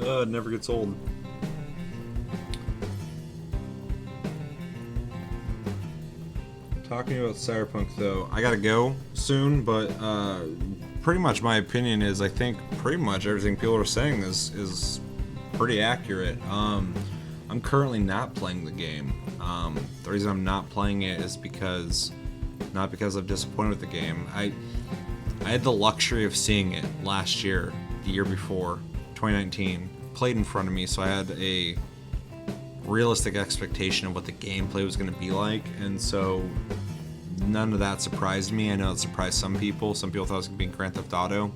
It never gets old. Talking about Cyberpunk, though, I gotta go soon, but pretty much my opinion is I think pretty much everything people are saying is pretty accurate. I'm currently not playing the game. The reason I'm not playing it is not because I'm disappointed with the game. I had the luxury of seeing it last year, the year before, 2019, played in front of me, so I had a realistic expectation of what the gameplay was going to be like, and so none of that surprised me. I know it surprised some people. Some people thought it was going to be Grand Theft Auto.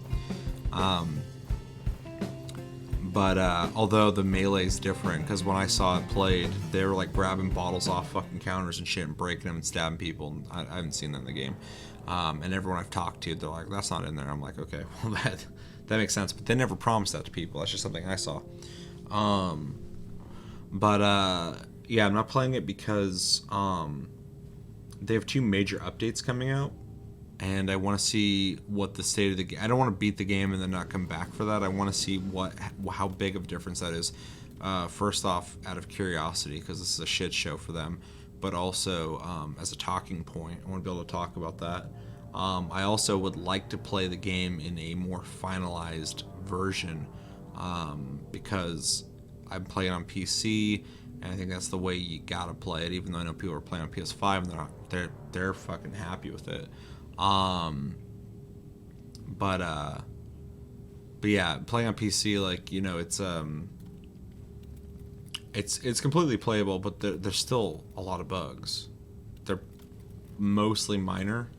But although the melee is different, because when I saw it played, they were like grabbing bottles off fucking counters and shit and breaking them and stabbing people. I haven't seen that in the game. And everyone I've talked to, they're like, that's not in there. I'm like, okay, well that makes sense. But they never promised that to people. That's just something I saw. Yeah, I'm not playing it because they have 2 major updates coming out, and I want to see what the state of the game. I don't want to beat the game and then not come back for that. I want to see how big of a difference that is. First off, out of curiosity, because this is a shit show for them, but also as a talking point, I want to be able to talk about that. I also would like to play the game in a more finalized version, because I'm playing on PC, and I think that's the way you gotta play it. Even though I know people are playing on PS5 and they're fucking happy with it. But yeah, playing on PC, like, you know, it's completely playable, but there's still a lot of bugs. They're mostly minor,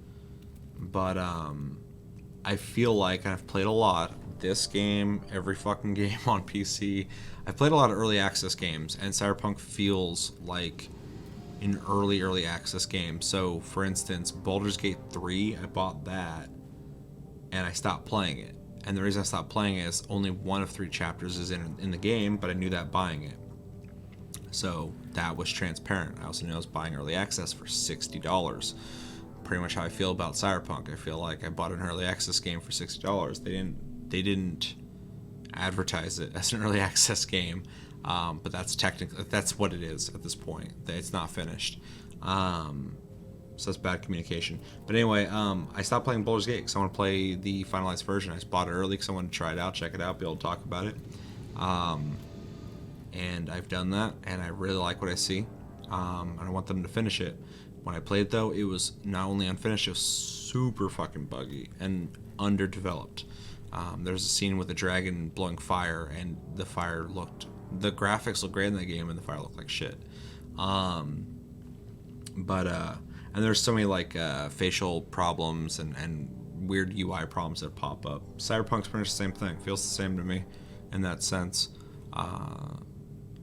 but I feel like I've played a lot. This game, every fucking game on PC. I've played a lot of early access games, and Cyberpunk feels like an early access game. So, for instance, Baldur's Gate 3, I bought that, and I stopped playing it. And the reason I stopped playing it is only 1 of 3 chapters is in the game, but I knew that buying it. So that was transparent. I also knew I was buying early access for $60. Pretty much how I feel about Cyberpunk. I feel like I bought an early access game for $60. They didn't advertise it as an early access game, but that's what it is at this point. It's not finished, so that's bad communication. But anyway, I stopped playing Baldur's Gate because I want to play the finalized version. I just bought it early because I wanted to try it out, check it out, be able to talk about it, and I've done that, and I really like what I see, and I want them to finish it. When I played, though, it was not only unfinished, it was super fucking buggy and underdeveloped. There's a scene with a dragon blowing fire, and the graphics look great in the game, and the fire looked like shit. And there's so many like facial problems and weird UI problems that pop up. Cyberpunk's pretty much the same thing. Feels the same to me in that sense.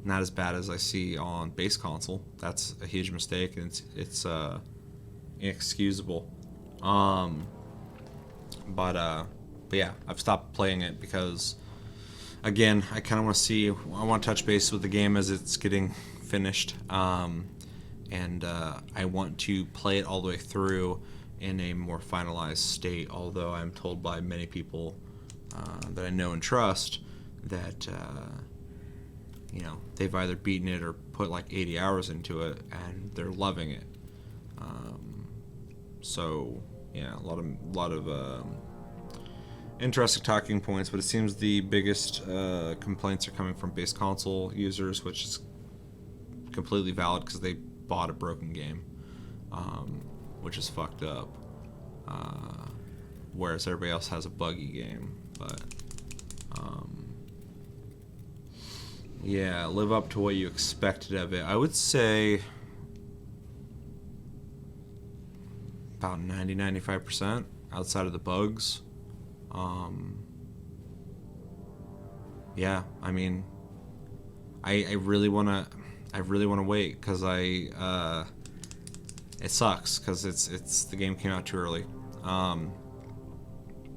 Not as bad as I see on base console. That's a huge mistake, and it's inexcusable. But yeah, I've stopped playing it because, again, I kind of want to see. I want to touch base with the game as it's getting finished, and I want to play it all the way through in a more finalized state. Although I'm told by many people that I know and trust that you know, they've either beaten it or put like 80 hours into it, and they're loving it. So yeah, a lot of interesting talking points, but it seems the biggest complaints are coming from base console users, which is completely valid because they bought a broken game, which is fucked up. Whereas everybody else has a buggy game, but yeah, live up to what you expected of it. I would say about 90-95% outside of the bugs. Yeah, I mean, I really wanna wait because it sucks because it's the game came out too early. I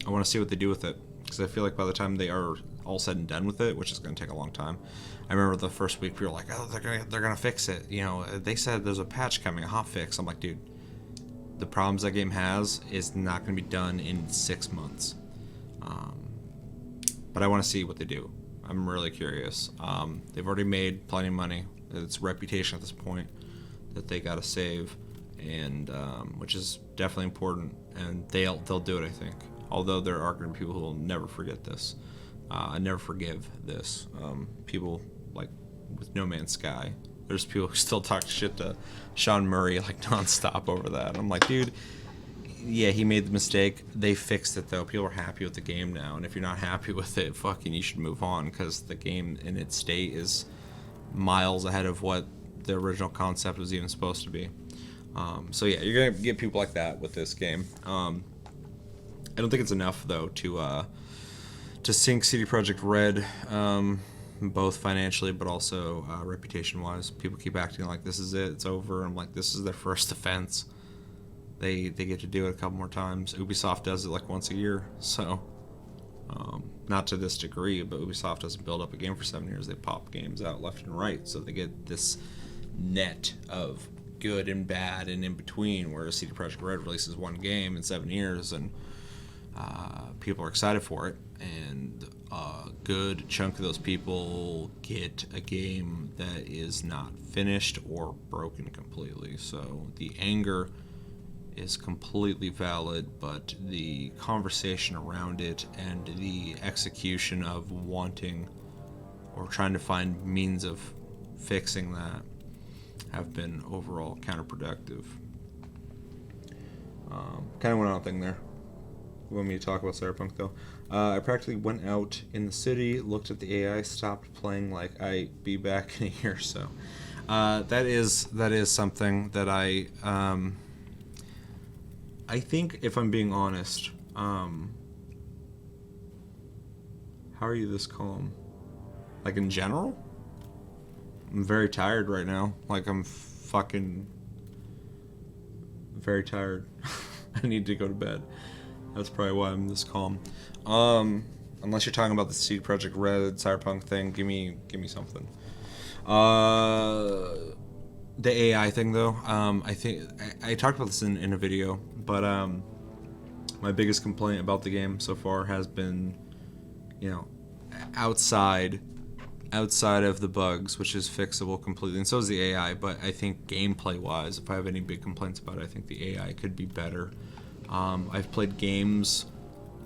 want to see what they do with it because I feel like by the time they are all said and done with it, which is going to take a long time. I remember the first week we were like, oh, they're gonna fix it. You know, they said there's a patch coming, a hot fix. I'm like, dude, the problems that game has is not going to be done in 6 months. But I want to see what they do. I'm really curious. They've already made plenty of money. It's reputation at this point that they got to save, and which is definitely important. And they'll do it, I think. Although there are going to be people who will never forget this, and never forgive this. People like with No Man's Sky. There's people who still talk shit to Sean Murray like nonstop over that. I'm like, dude, yeah, he made the mistake. They fixed it though. People are happy with the game now, and if you're not happy with it, fucking, you should move on, because the game in its state is miles ahead of what the original concept was even supposed to be. So yeah, you're gonna get people like that with this game. I don't think it's enough though to sink CD Projekt Red, both financially but also reputation-wise. People keep acting like this is it, it's over. I'm like, this is their first offense. They get to do it a couple more times. Ubisoft does it like once a year, so not to this degree, but Ubisoft doesn't build up a game for 7 years. They pop games out left and right, so they get this net of good and bad and in between, whereas CD Projekt Red releases one game in 7 years, and people are excited for it, and a good chunk of those people get a game that is not finished or broken completely. So the anger is completely valid, but the conversation around it and the execution of wanting or trying to find means of fixing that have been overall counterproductive. Kind of went on a thing there. You want me to talk about Cyberpunk though? I practically went out in the city, looked at the AI, stopped playing like I'd be back in a year or so. That is something that I think, if I'm being honest, how are you this calm? Like in general? I'm very tired right now. Like I'm fucking very tired. I need to go to bed. That's probably why I'm this calm. Unless you're talking about the CD Projekt Red Cyberpunk thing, give me something. The AI thing though, I think I talked about this in a video, but my biggest complaint about the game so far has been, outside of the bugs, which is fixable completely, and so is the AI. But I think gameplay wise, if I have any big complaints about it, I think the AI could be better. I've played games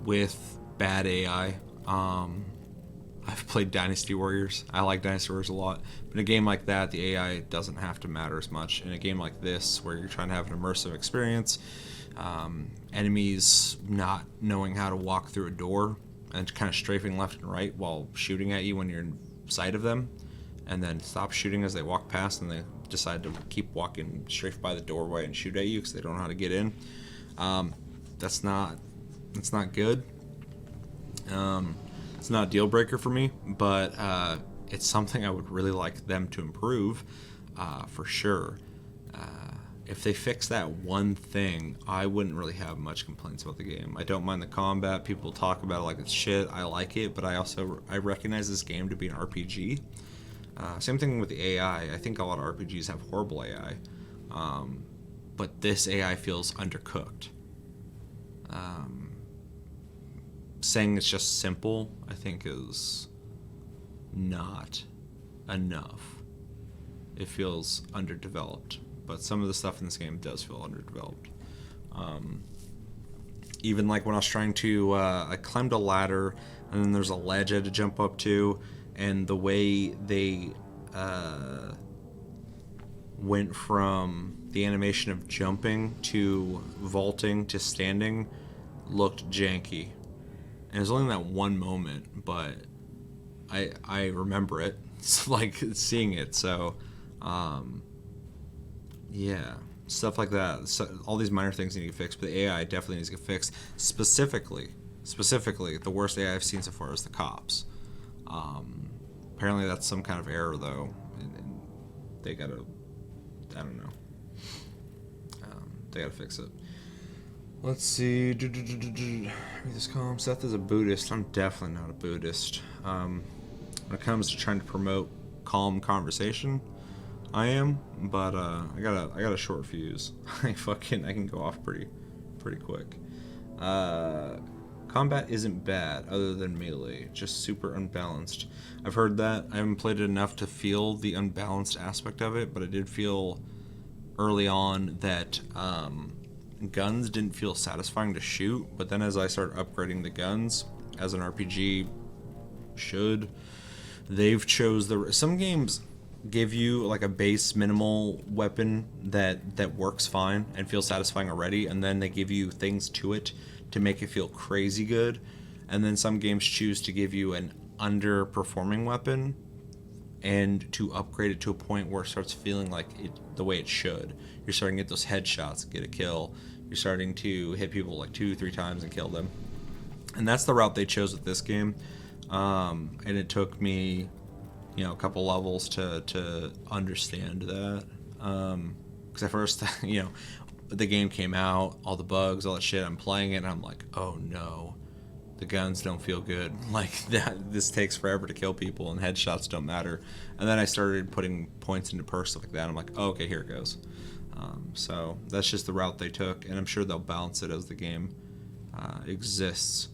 with bad AI. I've played Dynasty Warriors. I like Dynasty Warriors a lot. But in a game like that, the AI doesn't have to matter as much. In a game like this, where you're trying to have an immersive experience, enemies not knowing how to walk through a door and kind of strafing left and right while shooting at you when you're in sight of them, and then stop shooting as they walk past, and they decide to keep walking strafe by the doorway and shoot at you because they don't know how to get in. That's not good. It's not a deal breaker for me, but it's something I would really like them to improve, for sure. If they fix that one thing, I wouldn't really have much complaints about the game. I don't mind the combat. People talk about it like it's shit. I like it, but I recognize this game to be an RPG. Same thing with the AI. I think a lot of RPGs have horrible AI, but this AI feels undercooked. Saying it's just simple, I think, is not enough. It feels underdeveloped, but some of the stuff in this game does feel underdeveloped. Even like when I was trying to, I climbed a ladder, and then there's a ledge I had to jump up to, and the way they went from the animation of jumping to vaulting to standing looked janky. And it was only that one moment, but I remember it. It's like seeing it. So, yeah, stuff like that. So, all these minor things need to get fixed, but the AI definitely needs to get fixed. Specifically, the worst AI I've seen so far is the cops. Apparently that's some kind of error, though. And they gotta, I don't know. They gotta fix it. Let's see. This column. Seth is a Buddhist. I'm definitely not a Buddhist. When it comes to trying to promote calm conversation, I am. But I got a short fuse. I can go off pretty quick. Combat isn't bad, other than melee, just super unbalanced. I've heard that. I haven't played it enough to feel the unbalanced aspect of it, but I did feel early on that guns didn't feel satisfying to shoot, but then as I started upgrading the guns, as an RPG should, they've chose some games give you like a base minimal weapon that works fine and feels satisfying already, and then they give you things to it to make it feel crazy good, and then some games choose to give you an underperforming weapon and to upgrade it to a point where it starts feeling like it the way it should. You're starting to get those headshots, get a kill. You're starting to hit people like 2-3 times and kill them. And that's the route they chose with this game. And it took me, a couple levels to understand that. Because at first, the game came out, all the bugs, all that shit. I'm playing it, and I'm like, oh no, the guns don't feel good. Like that, this takes forever to kill people, and headshots don't matter. And then I started putting points into perks stuff like that. I'm like, oh, okay, here it goes. So that's just the route they took, and I'm sure they'll balance it as the game exists.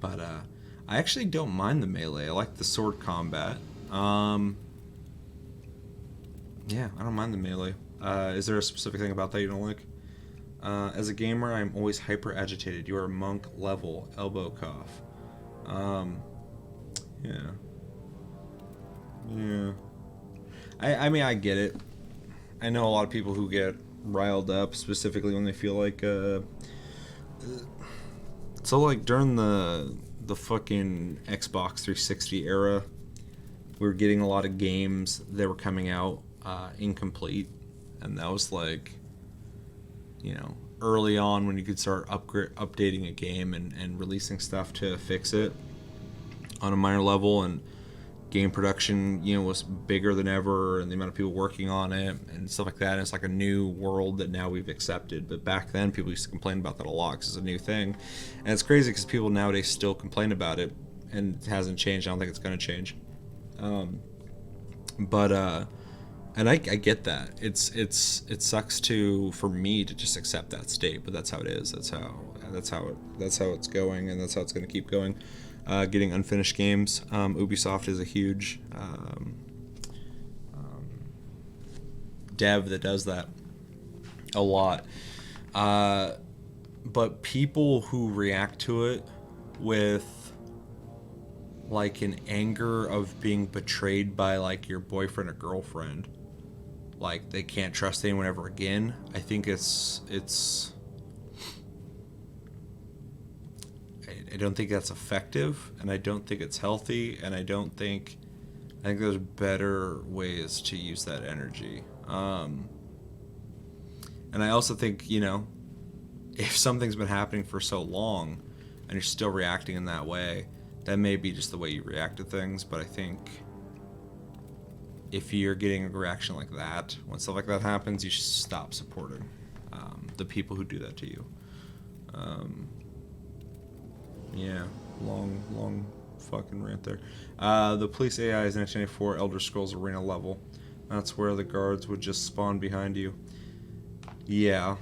But I actually don't mind the melee. I like the sword combat. Yeah, I don't mind the melee. Is there a specific thing about that you don't like? As a gamer, I'm always hyper agitated. You are monk level, elbow cough. Yeah. I mean, I get it. I know a lot of people who get riled up, specifically when they feel like, so like during the fucking Xbox 360 era, we were getting a lot of games that were coming out incomplete, and that was like, early on when you could start updating a game and releasing stuff to fix it on a minor level, and game production was bigger than ever, and the amount of people working on it and stuff like that, and it's like a new world that now we've accepted. But back then people used to complain about that a lot because it's a new thing, and it's crazy because people nowadays still complain about it, and it hasn't changed. I don't think it's going to change. And I get that. It sucks for me to just accept that state, but that's how it is. That's how it's going, and that's how it's going to keep going. Getting unfinished games. Ubisoft is a huge dev that does that a lot. But people who react to it with like an anger of being betrayed by like your boyfriend or girlfriend, like they can't trust anyone ever again, I think it's I don't think that's effective, and I don't think it's healthy, and I think there's better ways to use that energy. And I also think, if something's been happening for so long and you're still reacting in that way, that may be just the way you react to things. But I think if you're getting a reaction like that, when stuff like that happens, you should stop supporting the people who do that to you. Yeah, long fucking rant there. The police AI is 1994 Elder Scrolls Arena level. That's where the guards would just spawn behind you. Yeah,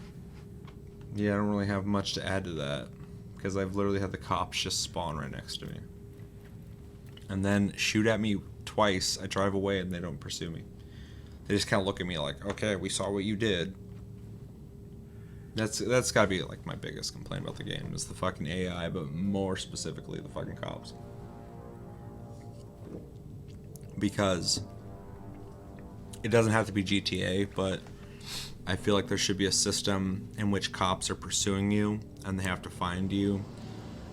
I don't really have much to add to that, because I've literally had the cops just spawn right next to me. And then shoot at me twice, I drive away, and they don't pursue me. They just kind of look at me like, okay, we saw what you did. That's got to be like my biggest complaint about the game, is the fucking AI, but more specifically the fucking cops. Because it doesn't have to be GTA, but I feel like there should be a system in which cops are pursuing you and they have to find you,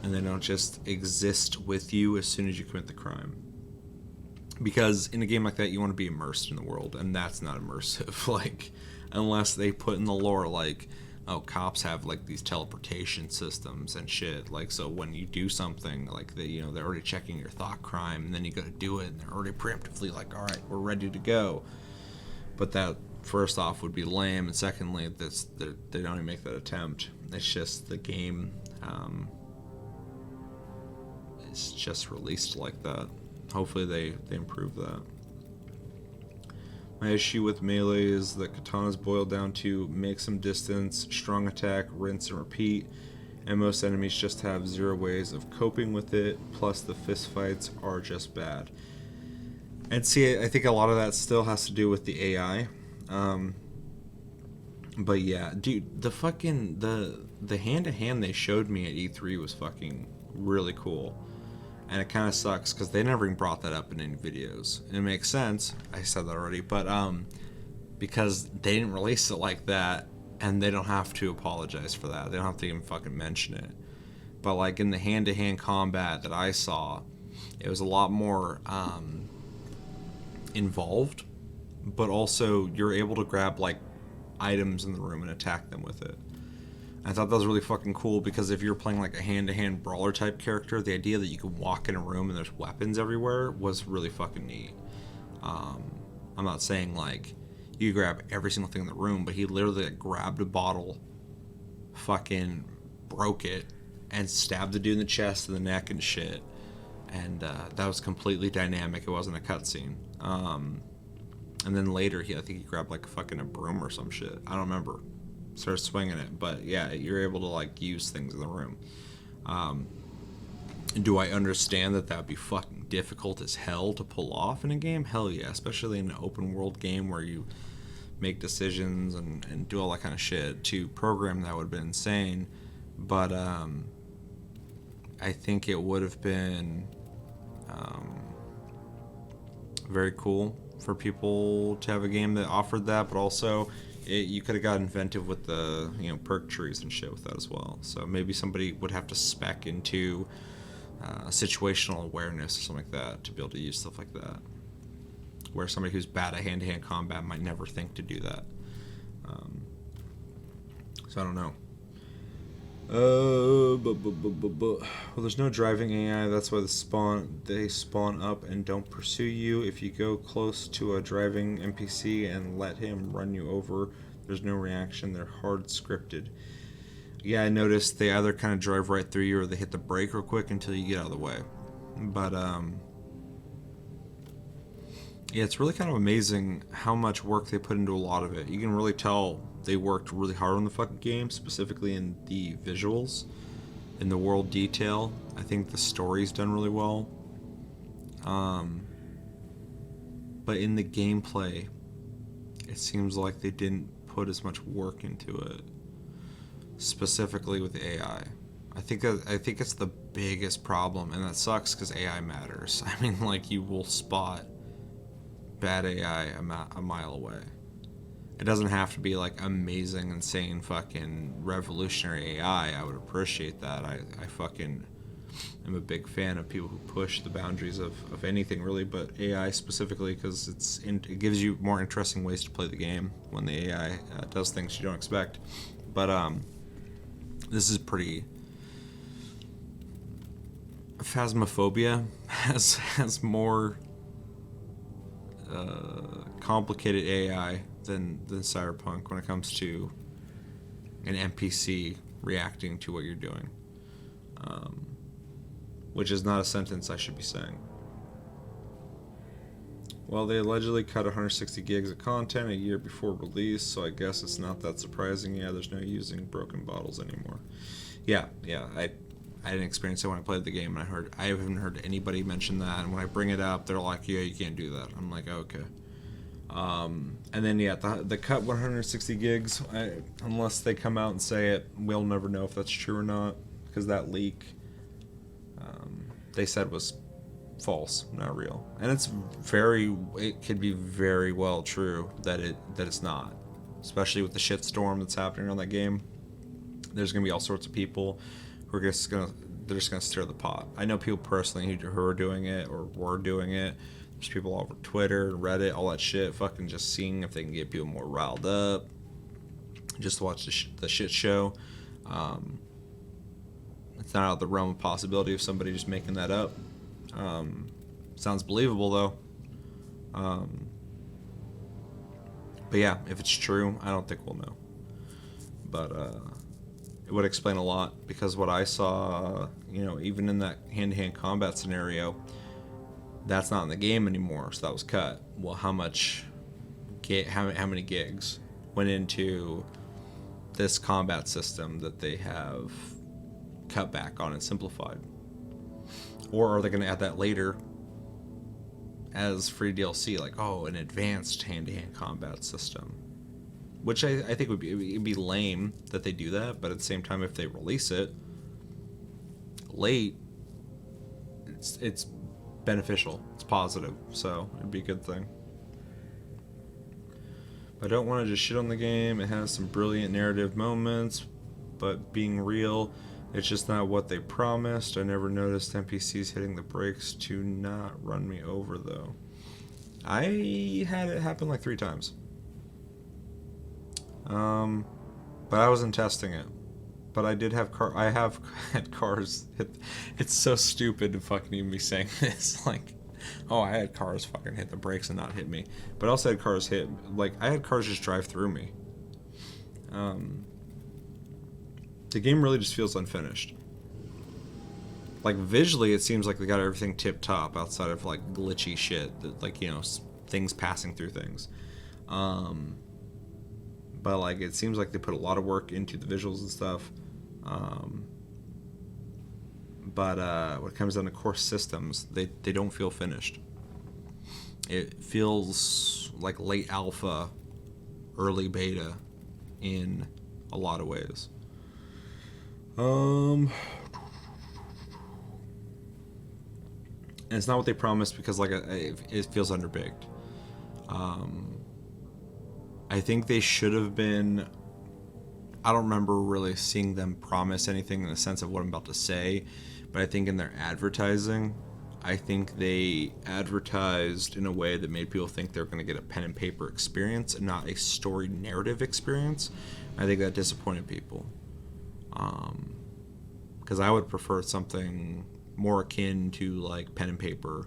and they don't just exist with you as soon as you commit the crime. Because in a game like that, you want to be immersed in the world, and that's not immersive. Like, unless they put in the lore, like, oh, cops have like these teleportation systems and shit. Like, so when you do something, like they're already checking your thought crime, and then you go to do it, and they're already preemptively like, all right, we're ready to go. But that, first off, would be lame, and secondly, they don't even make that attempt. It's just the game. It's just released like that. Hopefully they improve that. My issue with melee is that katanas boil down to make some distance, strong attack, rinse and repeat, and most enemies just have zero ways of coping with it, plus the fistfights are just bad. And see, I think a lot of that still has to do with the AI. But yeah, dude, the fucking the hand-to-hand they showed me at E3 was fucking really cool. And it kind of sucks because they never even brought that up in any videos. And it makes sense. I said that already, but because they didn't release it like that, and they don't have to apologize for that. They don't have to even fucking mention it. But like in the hand-to-hand combat that I saw, it was a lot more involved, but also you're able to grab like items in the room and attack them with it. I thought that was really fucking cool because if you're playing like a hand-to-hand brawler type character, the idea that you can walk in a room and there's weapons everywhere was really fucking neat. I'm not saying like you grab every single thing in the room, but he literally like, grabbed a bottle, fucking broke it, and stabbed the dude in the chest and the neck and shit. And that was completely dynamic. It wasn't a cutscene. And then later, I think he grabbed like fucking a broom or some shit. I don't remember. Started swinging it, but yeah, you're able to like use things in the room. Do I understand that would be fucking difficult as hell to pull off in a game? Hell yeah, especially in an open world game where you make decisions and do all that kind of shit. To program that would have been insane, but I think it would have been very cool for people to have a game that offered that, but also you could have got inventive with the perk trees and shit with that as well. So maybe somebody would have to spec into situational awareness or something like that to be able to use stuff like that, where somebody who's bad at hand-to-hand combat might never think to do that. So I don't know. Well, there's no driving AI. That's why they spawn up and don't pursue you. If you go close to a driving NPC and let him run you over, there's no reaction. They're hard scripted. Yeah, I noticed they either kind of drive right through you or they hit the brake real quick until you get out of the way. But yeah, it's really kind of amazing how much work they put into a lot of it. You can really tell they worked really hard on the fucking game, specifically in the visuals, in the world detail. I think the story's done really well. But in the gameplay, it seems like they didn't put as much work into it, specifically with the AI. I think it's the biggest problem, and that sucks because AI matters. I mean, like, you will spot bad AI a mile away. It doesn't have to be like amazing, insane, fucking revolutionary AI. I would appreciate that. I fucking am a big fan of people who push the boundaries of anything really, but AI specifically because it gives you more interesting ways to play the game when the AI does things you don't expect. But this is pretty. Phasmophobia has more complicated AI than Cyberpunk when it comes to an NPC reacting to what you're doing, which is not a sentence I should be saying. Well, they allegedly cut 160 gigs of content a year before release, so I guess it's not that surprising. Yeah, there's no using broken bottles anymore. Yeah, I didn't experience it when I played the game, and I haven't heard anybody mention that, and when I bring it up, they're like, yeah, you can't do that. I'm like, okay. And then yeah, the cut 160 gigs, unless they come out and say it, we'll never know if that's true or not, because that leak they said was false, not real. And it could be very well true that it's not, especially with the shitstorm that's happening on that game. There's gonna be all sorts of people who are just gonna stir the pot. I know people personally who are doing it or were doing it. There's people all over Twitter, Reddit, all that shit, fucking just seeing if they can get people more riled up, just to watch the shit show. It's not out of the realm of possibility of somebody just making that up. Sounds believable though. But yeah, if it's true, I don't think we'll know. But it would explain a lot, because what I saw, even in that hand-to-hand combat scenario, that's not in the game anymore, so that was cut. Well, how many gigs went into this combat system that they have cut back on and simplified? Or are they going to add that later as free DLC, like, oh, an advanced hand-to-hand combat system? Which I think it'd be lame that they do that, but at the same time, if they release it late, it's beneficial, it's positive, so it'd be a good thing. I don't want to just shit on the game. It has some brilliant narrative moments, but being real, it's just not what they promised. I never noticed NPCs hitting the brakes to not run me over, though. I had it happen like 3 times. But I wasn't testing it. But I have had cars hit. It's so stupid to fucking even be saying this. Like, oh, I had cars fucking hit the brakes and not hit me. But I also had cars hit, like, I had cars just drive through me. The game really just feels unfinished. Like, visually, it seems like they got everything tip-top outside of, like, glitchy shit. That, like, you know, things passing through things. But, like, it seems like they put a lot of work into the visuals and stuff. But when it comes down to core systems, they don't feel finished. It feels like late alpha, early beta in a lot of ways. And it's not what they promised because, like, it feels underbaked. I think they should have been... I don't remember really seeing them promise anything in the sense of what I'm about to say, but I think in their advertising, I think they advertised in a way that made people think they're going to get a pen and paper experience and not a story narrative experience. I think that disappointed people. Because I would prefer something more akin to, like, pen and paper,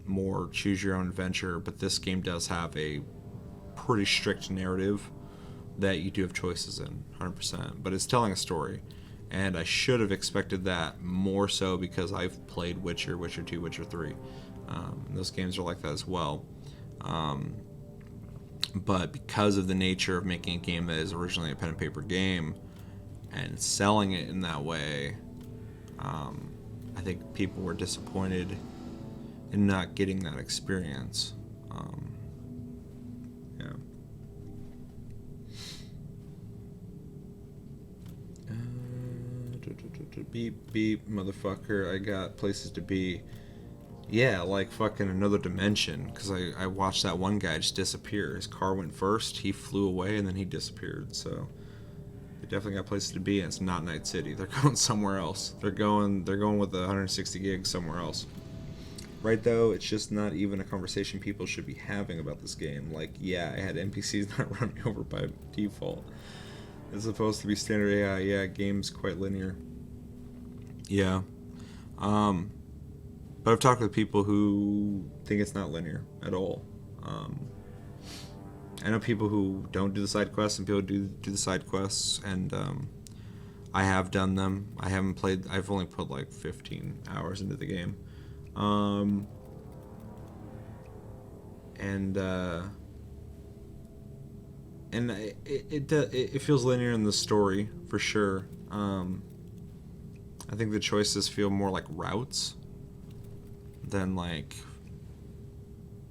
more choose your own adventure, but this game does have a pretty strict narrative that you do have choices in, 100%, but it's telling a story, and I should have expected that more so because I've played Witcher, Witcher 2, Witcher 3. Those games are like that as well. But because of the nature of making a game that is originally a pen and paper game and selling it in that way, I think people were disappointed in not getting that experience. Yeah. Beep, beep, motherfucker. I got places to be. Yeah, like fucking another dimension. Because I watched that one guy just disappear. His car went first, he flew away, and then he disappeared. So they definitely got places to be, and it's not Night City. They're going somewhere else. They're going with the 160 gigs somewhere else. Right, though, it's just not even a conversation people should be having about this game. Like, yeah, I had NPCs not run me over by default. It's supposed to be standard AI. Yeah, game's quite linear. Yeah. But I've talked with people who think it's not linear at all. I know people who don't do the side quests and people who do the side quests, and I have done them. I've only put like 15 hours into the game. And it feels linear in the story for sure. I think the choices feel more like routes than like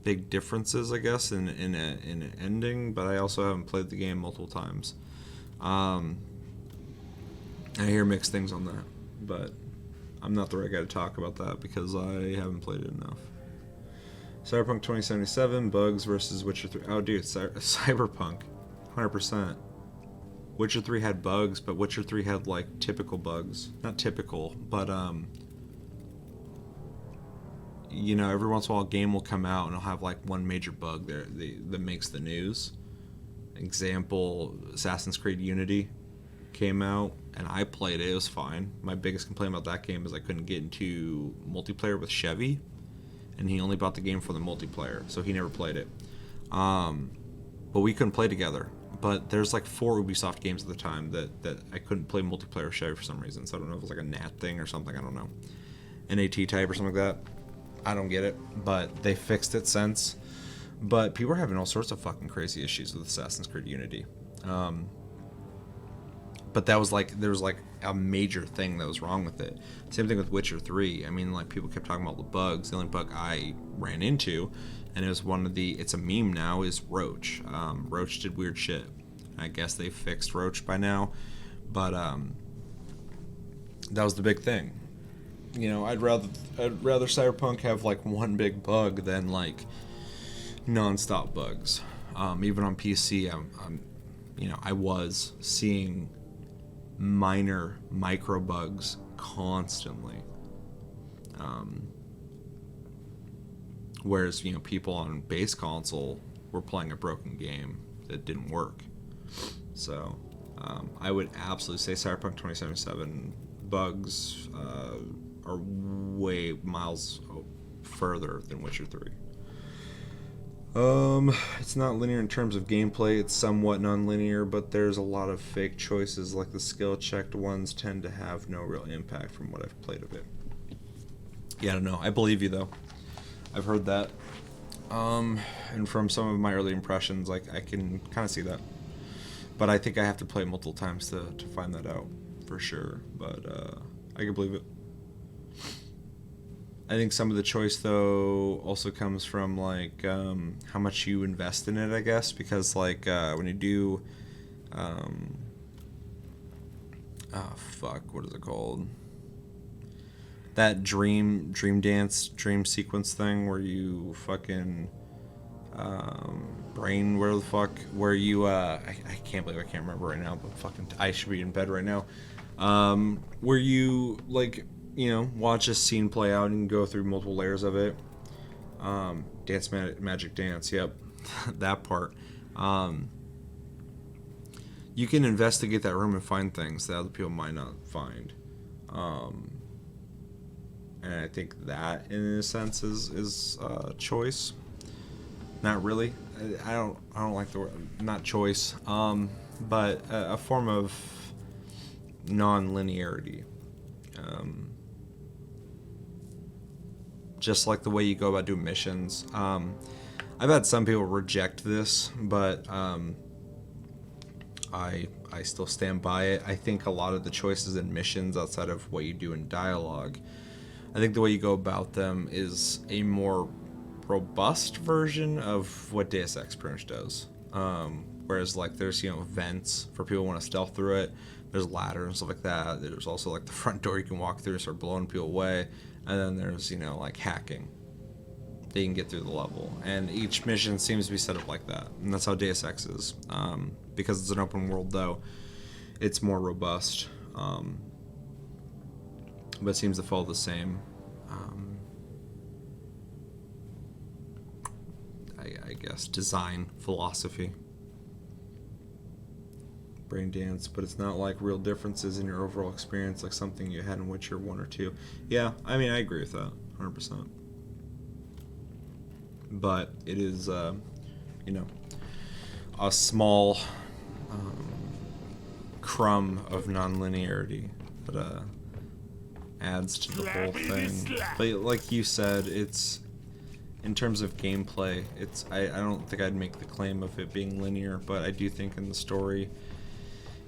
big differences, I guess, in an ending. But I also haven't played the game multiple times. I hear mixed things on that, but I'm not the right guy to talk about that because I haven't played it enough. Cyberpunk 2077, bugs versus Witcher 3. Oh, dude, Cyberpunk, 100%. Witcher 3 had bugs, but Witcher 3 had, like, typical bugs. Not typical, but, you know, every once in a while a game will come out and it'll have, like, one major bug there that makes the news. Example, Assassin's Creed Unity came out, and I played it. It was fine. My biggest complaint about that game is I couldn't get into multiplayer with Chevy, and he only bought the game for the multiplayer, so he never played it. But we couldn't play together. But there's like 4 Ubisoft games at the time that I couldn't play multiplayer with Chevy for some reason. So I don't know if it was like a NAT thing or something. I don't know. NAT type or something like that. I don't get it. But they fixed it since. But people are having all sorts of fucking crazy issues with Assassin's Creed Unity. But that was like, there was like a major thing that was wrong with it. Same thing with Witcher 3. I mean, like, people kept talking about the bugs. The only bug I ran into, and it was one of the, it's a meme now, is Roach. Roach did weird shit. I guess they fixed Roach by now, but that was the big thing. You know, I'd rather Cyberpunk have like one big bug than like non-stop bugs. Even on PC, I was seeing minor micro bugs constantly. Whereas, you know, people on base console were playing a broken game that didn't work. So, I would absolutely say Cyberpunk 2077 bugs are way miles further than Witcher 3. It's not linear in terms of gameplay. It's somewhat non-linear, but there's a lot of fake choices, like the skill-checked ones tend to have no real impact from what I've played of it. Yeah, I don't know. I believe you, though. I've heard that. And from some of my early impressions, like, I can kind of see that. But I think I have to play it multiple times to find that out, for sure. But, I can believe it. I think some of the choice, though, also comes from, like, how much you invest in it, I guess. Because, like, when you do... what is it called? That dream dance, dream sequence thing where you fucking... brain, where the fuck... Where you, I can't believe I can't remember right now, but fucking... I should be in bed right now. Where you, like... You know, watch a scene play out and go through multiple layers of it. Magic dance, yep. That part. You can investigate that room and find things that other people might not find. And I think that, in a sense, is choice. Not really. I don't like the word, not choice. But a form of non-linearity. Just like the way you go about doing missions. I've had some people reject this, but I still stand by it. I think a lot of the choices in missions, outside of what you do in dialogue, I think the way you go about them is a more robust version of what Deus Ex pretty much does. Whereas, like, there's, you know, vents for people who want to stealth through it. There's ladders and stuff like that. There's also, like, the front door you can walk through and start blowing people away. And then there's, you know, like, hacking that you can get through the level. And each mission seems to be set up like that. And that's how Deus Ex is. Because it's an open world, though, it's more robust. But it seems to follow the same, I guess, design philosophy. Brain dance, but it's not like real differences in your overall experience, like something you had in Witcher 1 or 2. Yeah, I mean, I agree with that, 100%. But it is, you know, a small crumb of non-linearity that adds to the whole thing. But like you said, it's, in terms of gameplay, it's, I don't think I'd make the claim of it being linear, but I do think in the story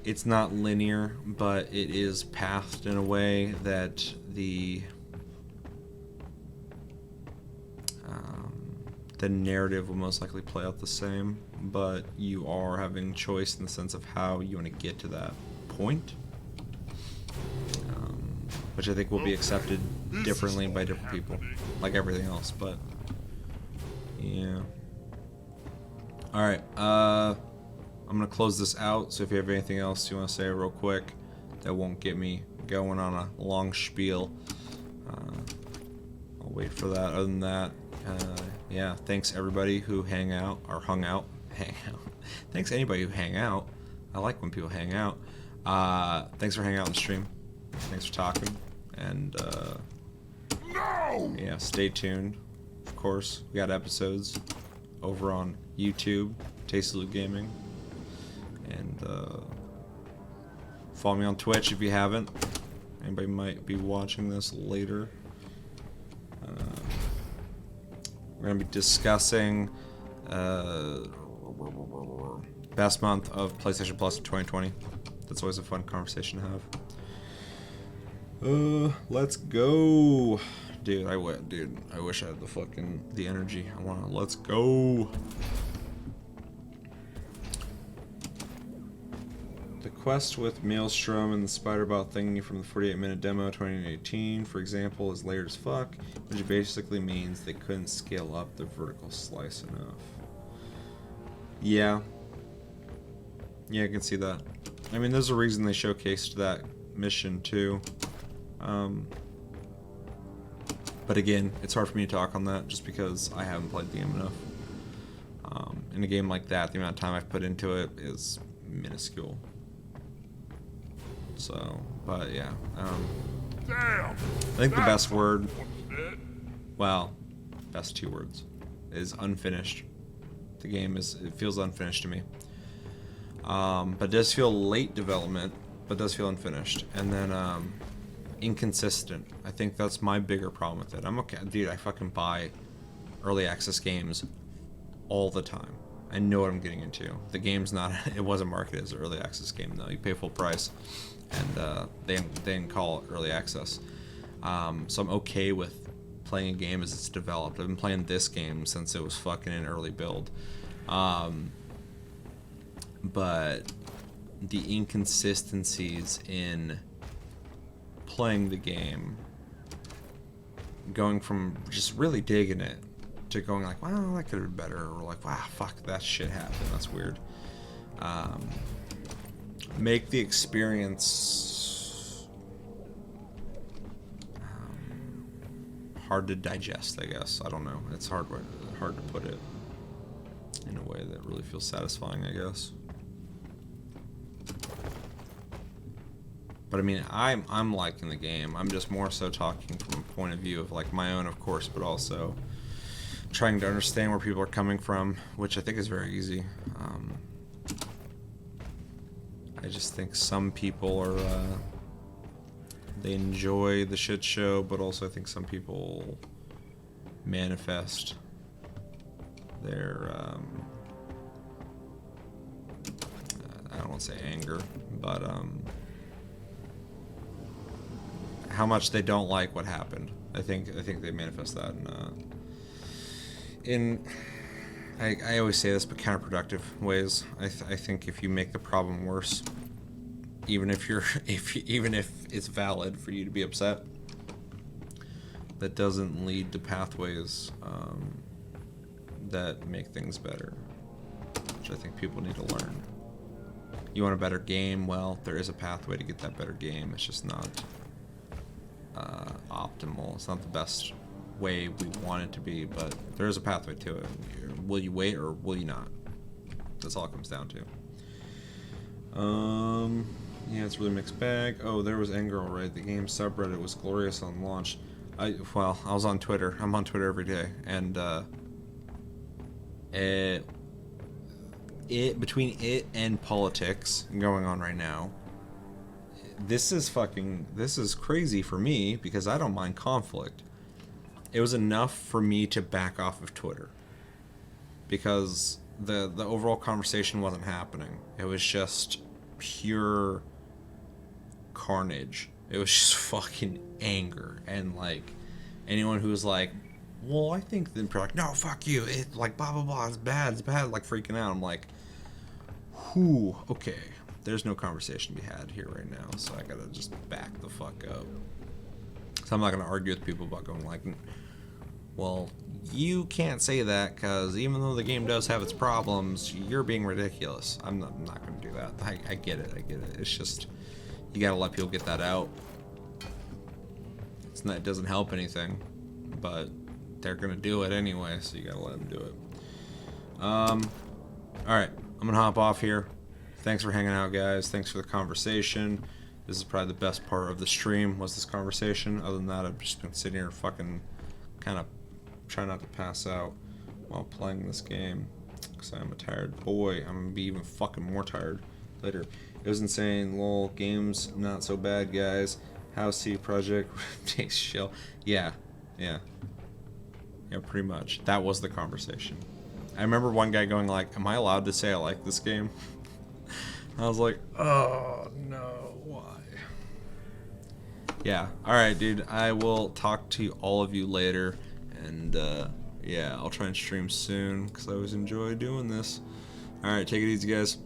it's not linear, but it is pathed in a way that the narrative will most likely play out the same, but you are having choice in the sense of how you want to get to that point, which I think will be accepted differently by different people, like everything else. But yeah. Alright, I'm going to close this out, so if you have anything else you want to say real quick that won't get me going on a long spiel, I'll wait for that. Other than that, yeah, thanks everybody who hung out. Thanks anybody who hang out. I like when people hang out. Thanks for hanging out on the stream. Thanks for talking. And, yeah, stay tuned. Of course, we got episodes over on YouTube, Tasty Loot Gaming. And follow me on Twitch if you haven't. Anybody might be watching this later. We're going to be discussing best month of PlayStation Plus in 2020. That's always a fun conversation to have. Let's go. Dude, I wish I had the energy. Let's go. The quest with Maelstrom and the Spider-Bot thingy from the 48-minute demo 2018, for example, is layered as fuck, which basically means they couldn't scale up the vertical slice enough. Yeah. Yeah, I can see that. I mean, there's a reason they showcased that mission, too. But again, it's hard for me to talk on that just because I haven't played the game enough. In a game like that, the amount of time I've put into it is minuscule. So, but yeah. I think the best word, well, best 2 words, is unfinished. The game it feels unfinished to me. But it does feel late development, but does feel unfinished. And then, inconsistent. I think that's my bigger problem with it. I'm okay, dude, I fucking buy early access games all the time. I know what I'm getting into. The game's not, it wasn't marketed as an early access game though. You pay full price, and they didn't call it early access. So I'm okay with playing a game as it's developed. I've been playing this game since it was fucking an early build. But the inconsistencies in playing the game, going from just really digging it to going like, wow, that could have been better, or like, wow, fuck, that shit happened, that's weird. Make the experience hard to digest, I guess. I don't know. It's hard to put it in a way that really feels satisfying, I guess. But I mean, I'm liking the game. I'm just more so talking from a point of view of like my own, of course, but also trying to understand where people are coming from, which I think is very easy. I just think some people are they enjoy the shit show, but also I think some people manifest their I don't want to say anger, but how much they don't like what happened. I think they manifest that in I always say this, but counterproductive ways. I think if you make the problem worse, even if it's valid for you to be upset, that doesn't lead to pathways that make things better, which I think people need to learn. You want a better game? Well, there is a pathway to get that better game. It's just not optimal. It's not the best way we want it to be, but there is a pathway to it. Will you wait or will you not? That's all it comes down to. Yeah, it's a really mixed bag. Oh, there was anger already. The game subreddit was glorious on launch. I was on Twitter. I'm on Twitter every day, and between it and politics going on right now, this is crazy for me because I don't mind conflict. It was enough for me to back off of Twitter because the overall conversation wasn't happening. It was just pure carnage. It was just fucking anger, and like anyone who was like, well, I think then like, no, fuck you, it like blah blah blah, it's bad, like freaking out. I'm like, whew, okay, there's no conversation to be had here right now, so I gotta just back the fuck up. So I'm not gonna argue with people about going like, well, you can't say that because even though the game does have its problems, you're being ridiculous. I'm not gonna do that. I get it. It's just, you gotta let people get that out. It doesn't help anything, but they're gonna do it anyway, so you gotta let them do it. Alright, I'm gonna hop off here. Thanks for hanging out, guys. Thanks for the conversation. This is probably the best part of the stream, was this conversation. Other than that, I've just been sitting here fucking kind of trying not to pass out while playing this game, because I'm a tired boy. I'm gonna be even fucking more tired later. It was insane. Lol, game's not so bad, guys. House C project takes chill. Yeah, pretty much. That was the conversation. I remember one guy going like, am I allowed to say I like this game? I was like, oh no, why? Yeah, alright, dude. I will talk to all of you later. And, yeah, I'll try and stream soon because I always enjoy doing this. Alright, take it easy, guys.